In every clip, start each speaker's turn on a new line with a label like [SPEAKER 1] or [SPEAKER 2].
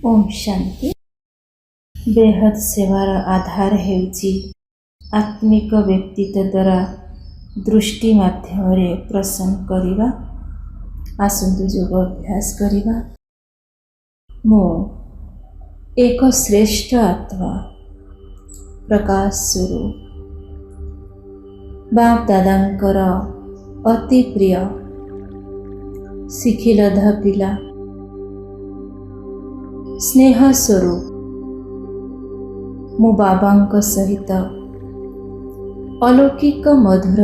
[SPEAKER 1] ओम शांति। बेहद सेवार आधार हेउची आत्मिक व्यक्तित्व द्वारा दृष्टि माध्यम प्रसन्न करवा। आसंतु योग अभ्यास करवा। मो एक श्रेष्ठ आत्मा प्रकाश स्वरूप बाप दादांकर अति प्रिय शिखिलधा पिला स्नेह स्वरूप मो बाबांक सहित अलौकिक मधुर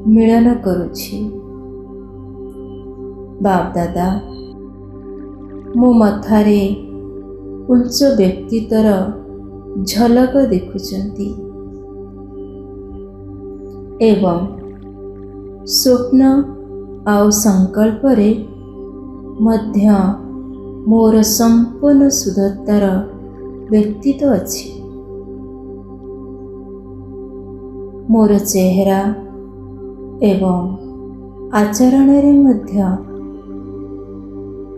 [SPEAKER 1] मिलन करुछि। बाप दादा मो मथारे उच्च व्यक्तित्वर झलक देखुचंती एवं स्वप्न आउ संकल्प रे मध्य मोर संपूर्ण शुद्धतार व्यक्तित्व अछि। मोर चेहरा एवं आचरण रे मध्य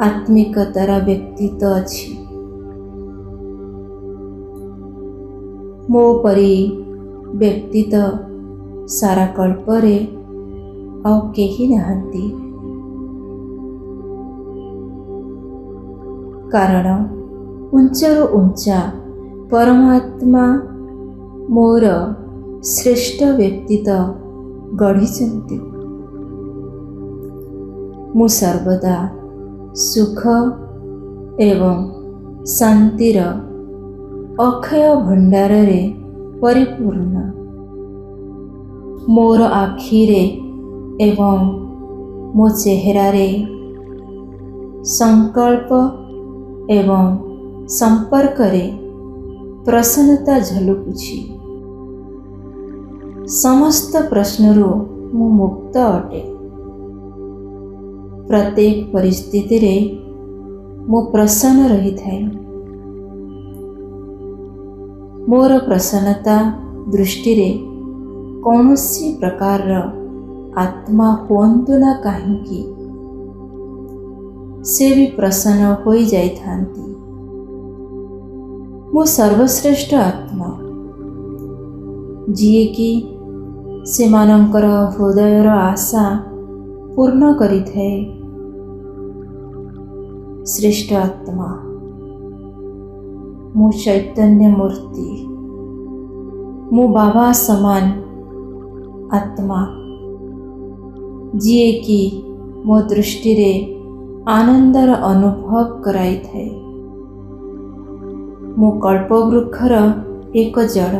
[SPEAKER 1] आत्मिकतार व्यक्तित्व अछि। मो परी व्यक्तित्व सारा कल्परे आउ केही नाहंती। कारण उच्चर उच्चा परमात्मा मोर श्रेष्ठ व्यक्तित्व गढ़िचंती। मु सर्वदा सुख एवं शांतिर अक्षय भंडार रे परिपूर्ण। मोर आखिरे एवं मो चेहरा रे संकल्प एवं संपर्क रे प्रसन्नता झलकुछि। समस्त प्रश्नरू मु मुक्त अटे। प्रत्येक परिस्थिति रे मु प्रसन्न रही थाए। मोर प्रसन्नता दृष्टि रे कौनसी प्रकार आत्मा होंतु ना काहींकी से भी प्रसन्न होई जाई थांती। मो सर्वश्रेष्ठ आत्मा जिए कि से मानंकर हृदयर आशा पूर्ण करी थाए। श्रेष्ठ आत्मा मो चैतन्य मूर्ति मो बाबा समान आत्मा जिए कि मो दृष्टि रे आनंदर अनुभव कराई थाए। मो कल्पवृक्षर एक जड़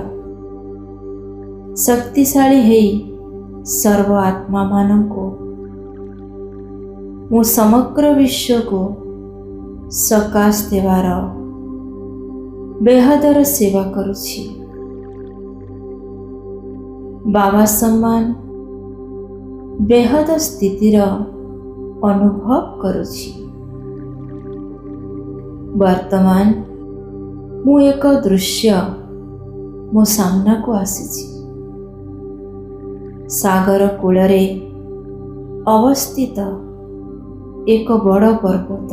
[SPEAKER 1] शक्तिशाली हेई सर्व आत्मा मानको मो समग्र विश्व को सकाश देवार बेहदर सेवा करुछि। बाबा सम्मान बेहद स्थितिर अनुभव करुछि। वर्तमान मु एक दृश्य मो सामना को आसीछि। सागर कूलरे अवस्थित एक बड़ पर्वत।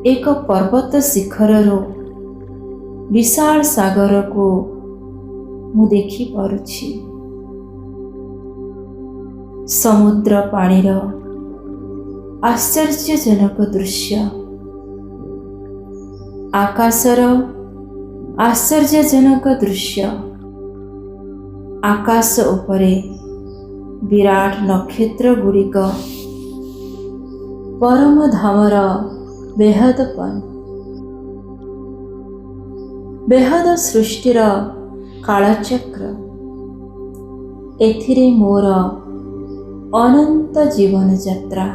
[SPEAKER 1] एक पर्वत शिखररो विशाल सागर को मु देखि पारुछि। समुद्र पानीर आश्चर्यजनक दृश्य, आकाशर आश्चर्यजनक दृश्य, आकाश उपरे विराट नक्षत्र गुड़िक परम धामर बेहदपन, बेहद सृष्टिर कालचक्र एथिरे मोर अनंत जीवन यात्रा।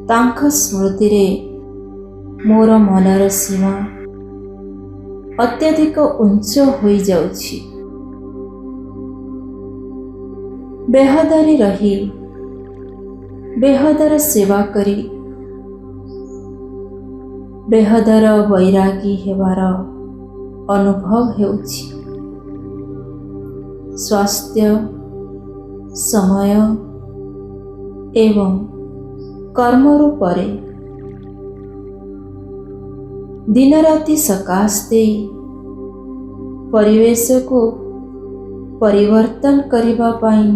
[SPEAKER 1] तांख स्मृति रे मोर मनर सीमा अत्यधिक उच्च होई जाउछि। बेहदरे रही बेहदर सेवा करी बेहदर वैरागी हेबार अनुभव हेउछि। स्वास्थ्य समय एवं कर्म रूपरे ଦିନରାତି ସକାଶ ଦେଇ ପରିବେଶକୁ ପରିବର୍ତ୍ତନ କରିବା ପାଇଁ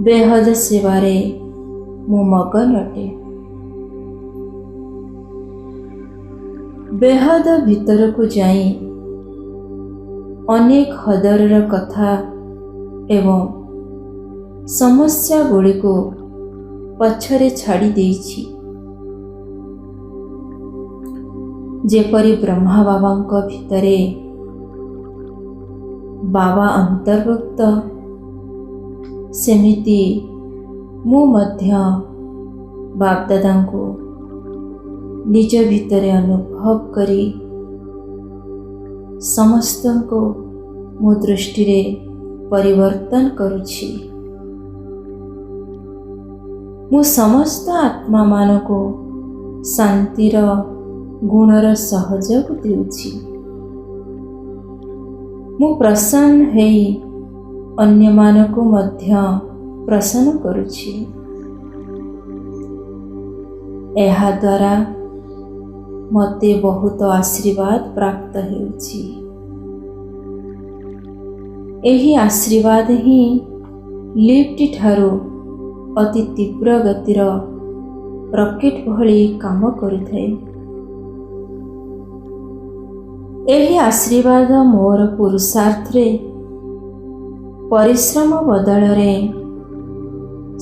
[SPEAKER 1] ବେହଦ ସେବାରେ ମୁଁ ମଗନ ଅଟେ। ବେହଦ ଭିତରକୁ ଯାଇ ଅନେକ ହଦରର କଥା ଏବଂ ସମସ୍ୟା ଗୁଡ଼ିକୁ ପଛରେ ଛାଡ଼ି ଦେଇଛି। ଯେପରି ବ୍ରହ୍ମା ବାବାଙ୍କ ଭିତରେ ବାବା ଅନ୍ତର୍ଭୁକ୍ତ, ସେମିତି ମୁଁ ମଧ୍ୟ ବାପଦାଦାଙ୍କୁ ନିଜ ଭିତରେ ଅନୁଭବ କରି ସମସ୍ତଙ୍କୁ ମୋ ଦୃଷ୍ଟିରେ ପରିବର୍ତ୍ତନ କରୁଛି। ମୁଁ ସମସ୍ତ ଆତ୍ମାମାନଙ୍କୁ ଶାନ୍ତିର ଗୁଣର ସହଯୋଗ ଦେଉଛି। ମୁଁ ପ୍ରସନ୍ନ ହେଇ ଅନ୍ୟମାନଙ୍କୁ ମଧ୍ୟ ପ୍ରସନ୍ନ କରୁଛି। ଏହାଦ୍ୱାରା ମୋତେ ବହୁତ ଆଶୀର୍ବାଦ ପ୍ରାପ୍ତ ହେଉଛି। ଏହି ଆଶୀର୍ବାଦ ହିଁ ଲିଫ୍ଟ ଠାରୁ ଅତି ତୀବ୍ର ଗତିର ରକେଟ୍ ଭଳି କାମ କରୁଥାଏ। ଏହି ଆଶୀର୍ବାଦ ମୋର ପୁରୁଷାର୍ଥରେ ପରିଶ୍ରମ ବଦଳରେ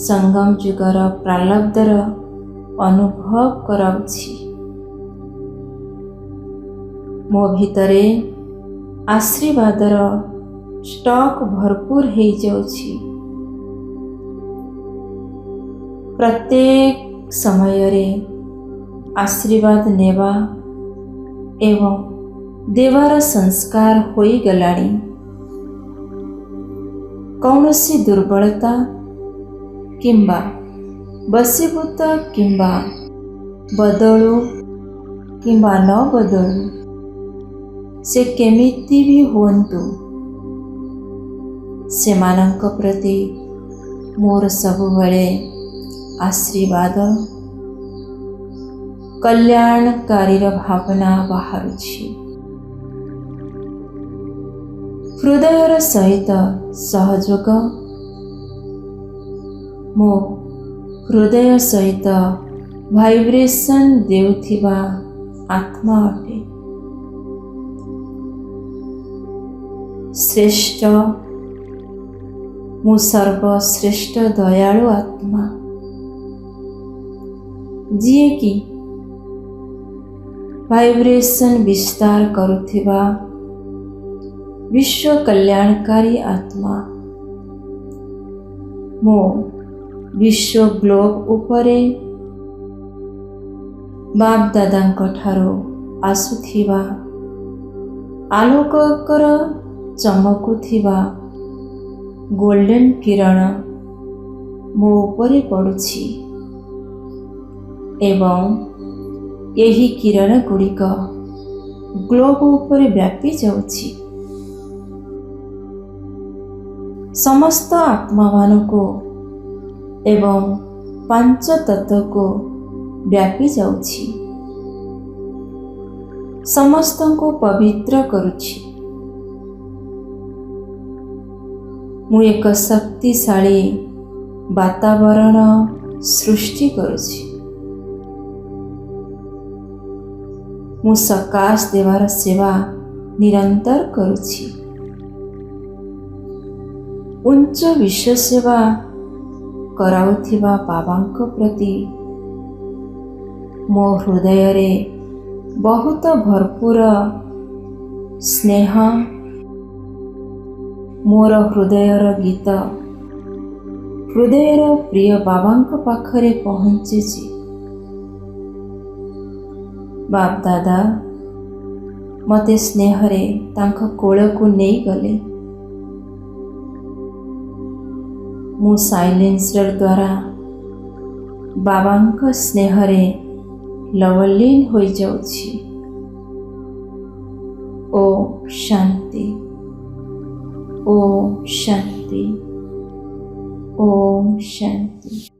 [SPEAKER 1] ସଙ୍ଗମ ଯୁଗର ପ୍ରାରବ୍ଧର ଅନୁଭବ କରାଉଛି। ମୋ ଭିତରେ ଆଶୀର୍ବାଦର ଷ୍ଟକ୍ ଭରପୁର ହେଇଯାଉଛି। ପ୍ରତ୍ୟେକ ସମୟରେ ଆଶୀର୍ବାଦ ନେବା ଏବଂ ଦେବାର ସଂସ୍କାର ହୋଇଗଲାଣି। କୌଣସି ଦୁର୍ବଳତା କିମ୍ବା ବଶୀଭୂତ କିମ୍ବା ବଦଳୁ କିମ୍ବା ନ ବଦଳୁ, ସେ କେମିତି ବି ହୁଅନ୍ତୁ, ସେମାନଙ୍କ ପ୍ରତି ମୋର ସବୁବେଳେ ଆଶୀର୍ବାଦ କଲ୍ୟାଣକାରୀର ଭାବନା ବାହାରୁଛି। ହୃଦୟର ସହିତ ସହଯୋଗ ମୋ ହୃଦୟ ସହିତ ଭାଇବ୍ରେସନ୍ ଦେଉଥିବା ଆତ୍ମା ଅଟେ। ଶ୍ରେଷ୍ଠ, ମୁଁ ସର୍ବଶ୍ରେଷ୍ଠ ଦୟାଳୁ ଆତ୍ମା, ଯିଏକି ଭାଇବ୍ରେସନ୍ ବିସ୍ତାର କରୁଥିବା ବିଶ୍ୱ କଲ୍ୟାଣକାରୀ ଆତ୍ମା। ମୁଁ ବିଶ୍ୱ ଗ୍ଲୋବ ଉପରେ ବାପ ଦାଦାଙ୍କ ଠାରୁ ଆସୁଥିବା ଆଲୋକର ଚମକୁଥିବା ଗୋଲ୍ଡେନ୍ କିରଣ ମୋ ଉପରେ ପଡ଼ୁଛି ଏବଂ ଏହି କିରଣ ଗୁଡ଼ିକ ଗ୍ଲୋବ ଉପରେ ବ୍ୟାପି ଯାଉଛି। ସମସ୍ତ ଆତ୍ମାମାନଙ୍କୁ ଏବଂ ପାଞ୍ଚ ତତ୍ତ୍ୱକୁ ବ୍ୟାପି ଯାଉଛି। ସମସ୍ତଙ୍କୁ ପବିତ୍ର କରୁଛି। ମୁଁ ଏକ ଶକ୍ତିଶାଳୀ ବାତାବରଣ ସୃଷ୍ଟି କରୁଛି। ମୁଁ ସକାଶ ଦେବାର ସେବା ନିରନ୍ତର କରୁଛି। ଉଚ୍ଚ ବିଶ୍ୱ ସେବା କରାଉଥିବା ବାବାଙ୍କ ପ୍ରତି ମୋ ହୃଦୟରେ ବହୁତ ଭରପୁର ସ୍ନେହ। ମୋର ହୃଦୟର ଗୀତ ହୃଦୟର ପ୍ରିୟ ବାବାଙ୍କ ପାଖରେ ପହଞ୍ଚିଛି। ବାପ ଦାଦା ମୋତେ ସ୍ନେହରେ ତାଙ୍କ କୋଳକୁ ନେଇଗଲେ। ମୁଁ ସାଇଲେନ୍ସର ଦ୍ୱାରା ବାବାଙ୍କ ସ୍ନେହରେ ଲବଲୀନ ହୋଇଯାଉଛି। ଓମ୍ ଶାନ୍ତି, ଓମ୍ ଶାନ୍ତି, ଓମ୍ ଶାନ୍ତି।